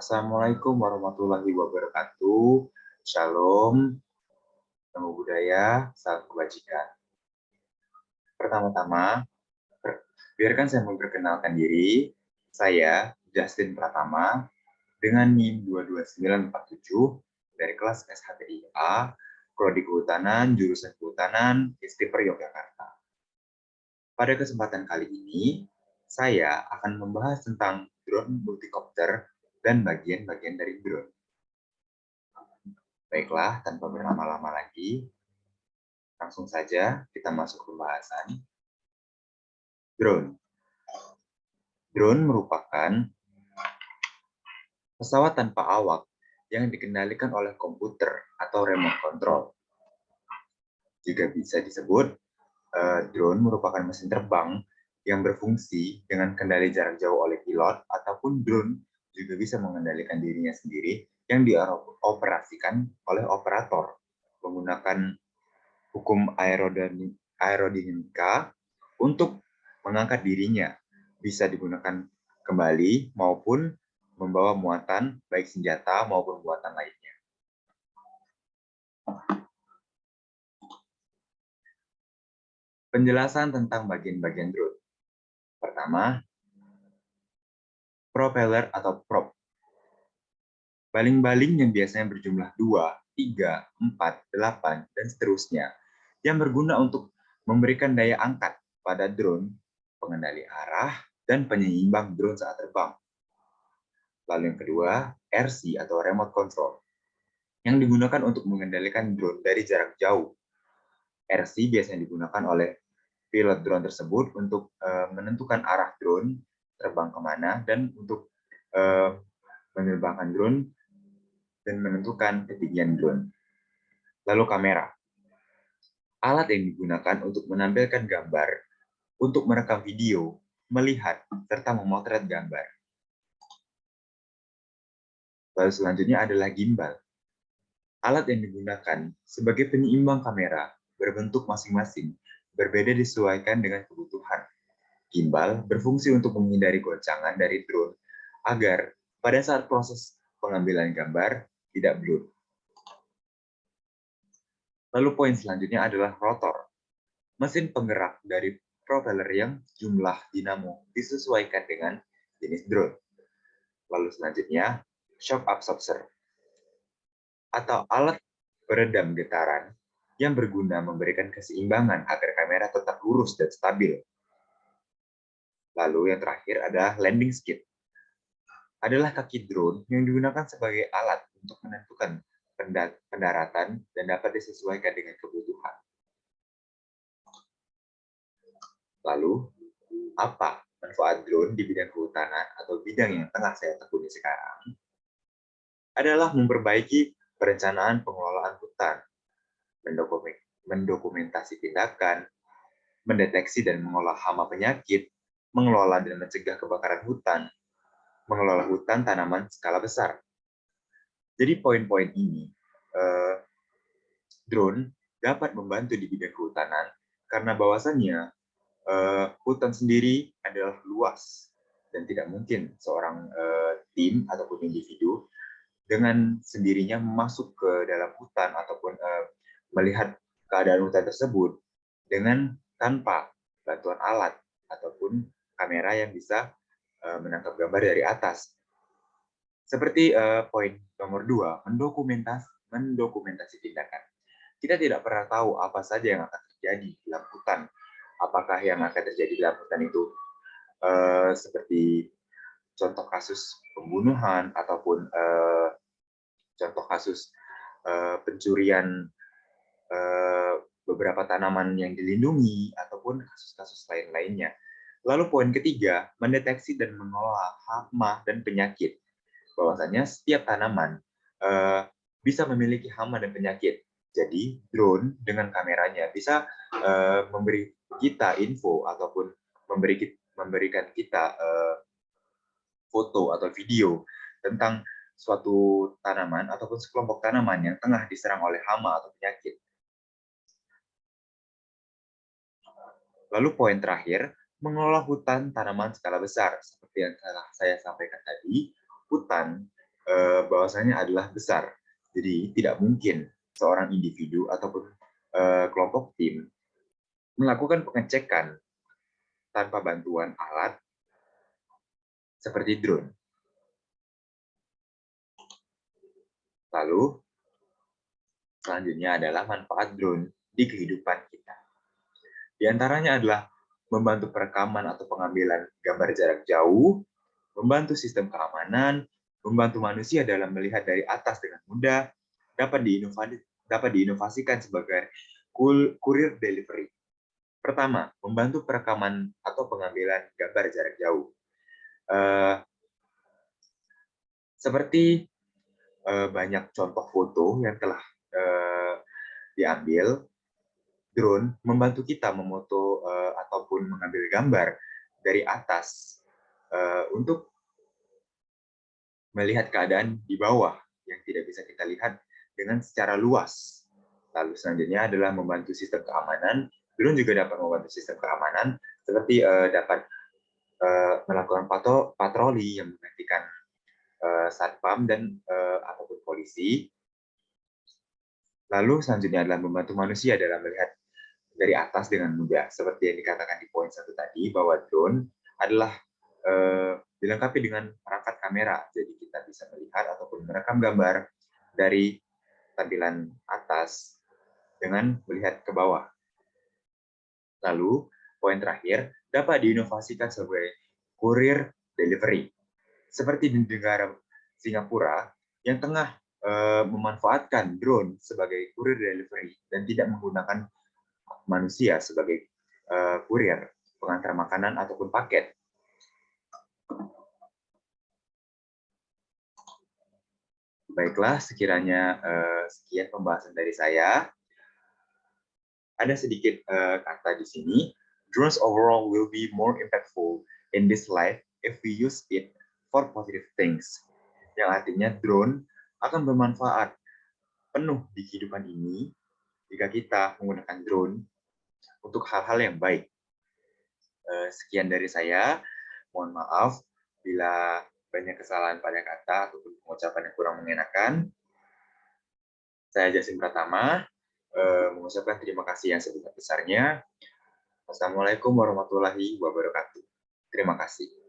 Assalamualaikum warahmatullahi wabarakatuh. Shalom, namo budaya, salam kebajikan. Pertama-tama, biarkan saya memperkenalkan diri. Saya Justin Pratama dengan NIM 22947 dari kelas SHTIA, Prodi Kehutanan, jurusan Kehutanan, Istiper Yogyakarta. Pada kesempatan kali ini, saya akan membahas tentang drone multicopter dan bagian-bagian dari drone. Baiklah, tanpa berlama-lama lagi, langsung saja kita masuk ke pembahasan. Drone. Drone merupakan pesawat tanpa awak yang dikendalikan oleh komputer atau remote control. Juga bisa disebut drone merupakan mesin terbang yang berfungsi dengan kendali jarak jauh oleh pilot, ataupun drone juga bisa mengendalikan dirinya sendiri yang dioperasikan oleh operator menggunakan hukum aerodinamika untuk mengangkat dirinya. Bisa digunakan kembali maupun membawa muatan baik senjata maupun muatan lainnya. Penjelasan tentang bagian-bagian drone. Pertama, propeller atau prop. Baling-baling yang biasanya berjumlah 2, 3, 4, 8, dan seterusnya, yang berguna untuk memberikan daya angkat pada drone, pengendali arah, dan penyeimbang drone saat terbang. Lalu yang kedua, RC atau remote control, yang digunakan untuk mengendalikan drone dari jarak jauh. RC biasanya digunakan oleh pilot drone tersebut untuk menentukan arah drone terbang kemana dan untuk menerbangkan drone dan menentukan ketinggian drone. Lalu kamera. Alat yang digunakan untuk menampilkan gambar, untuk merekam video, melihat, serta memotret gambar. Lalu selanjutnya adalah gimbal. Alat yang digunakan sebagai penyeimbang kamera berbentuk masing-masing, berbeda disesuaikan dengan kebutuhan. Gimbal berfungsi untuk menghindari goncangan dari drone agar pada saat proses pengambilan gambar tidak blur. Lalu poin selanjutnya adalah rotor. Mesin penggerak dari propeller yang jumlah dinamo disesuaikan dengan jenis drone. Lalu selanjutnya, shock absorber atau alat peredam getaran yang berguna memberikan keseimbangan agar kamera tetap lurus dan stabil. Lalu yang terakhir adalah landing skid. Adalah kaki drone yang digunakan sebagai alat untuk menentukan pendaratan dan dapat disesuaikan dengan kebutuhan. Lalu, apa manfaat drone di bidang kehutanan atau bidang yang tengah saya tekuni sekarang? Adalah memperbaiki perencanaan pengelolaan hutan, mendokumentasi tindakan, mendeteksi dan mengolah hama penyakit, mengelola dan mencegah kebakaran hutan, mengelola hutan tanaman skala besar. Jadi poin-poin ini, drone dapat membantu di bidang kehutanan karena bahwasannya hutan sendiri adalah luas dan tidak mungkin seorang tim ataupun individu dengan sendirinya masuk ke dalam hutan ataupun melihat keadaan hutan tersebut dengan tanpa bantuan alat ataupun kamera yang bisa menangkap gambar dari atas. Seperti poin nomor 2, mendokumentasi tindakan. Kita tidak pernah tahu apa saja yang akan terjadi di dalam hutan. Apakah yang akan terjadi di dalam hutan itu seperti contoh kasus pembunuhan ataupun contoh kasus pencurian beberapa tanaman yang dilindungi ataupun kasus-kasus lain-lainnya. Lalu poin ketiga, mendeteksi dan mengolah hama dan penyakit. Bahwasanya setiap tanaman bisa memiliki hama dan penyakit. Jadi drone dengan kameranya bisa memberi kita info ataupun memberikan kita foto atau video tentang suatu tanaman ataupun sekelompok tanaman yang tengah diserang oleh hama atau penyakit. Lalu poin terakhir, mengelola hutan tanaman skala besar. Seperti yang telah saya sampaikan tadi, hutan bahwasanya adalah besar. Jadi tidak mungkin seorang individu ataupun kelompok tim melakukan pengecekan tanpa bantuan alat seperti drone. Lalu, selanjutnya adalah manfaat drone di kehidupan kita. Di antaranya adalah membantu perekaman atau pengambilan gambar jarak jauh, membantu sistem keamanan, membantu manusia dalam melihat dari atas dengan mudah, dapat diinovasikan sebagai kurir delivery. Pertama, membantu perekaman atau pengambilan gambar jarak jauh. Seperti banyak contoh foto yang telah diambil, drone membantu kita memoto ataupun mengambil gambar dari atas untuk melihat keadaan di bawah yang tidak bisa kita lihat dengan secara luas. Lalu selanjutnya adalah membantu sistem keamanan. Drone juga dapat membantu sistem keamanan seperti dapat melakukan patroli yang menggantikan satpam dan ataupun polisi. Lalu selanjutnya adalah membantu manusia dalam melihat dari atas dengan mudah. Seperti yang dikatakan di poin 1 tadi, bahwa drone adalah dilengkapi dengan perangkat kamera. Jadi kita bisa melihat ataupun merekam gambar dari tampilan atas dengan melihat ke bawah. Lalu, poin terakhir, dapat diinovasikan sebagai kurir delivery. Seperti di negara Singapura yang tengah memanfaatkan drone sebagai kurir delivery dan tidak menggunakan manusia sebagai kurir, pengantar makanan ataupun paket. Baiklah, sekiranya sekian pembahasan dari saya. Ada sedikit kata di sini. Drones overall will be more impactful in this life if we use it for positive things. Yang artinya drone akan bermanfaat penuh di kehidupan ini jika kita menggunakan drone untuk hal-hal yang baik. Sekian dari saya. Mohon maaf bila banyak kesalahan pada kata ataupun pengucapan yang kurang mengenakan. Saya Jasim Pratama, mengucapkan terima kasih yang sebesar-besarnya. Wassalamualaikum warahmatullahi wabarakatuh. Terima kasih.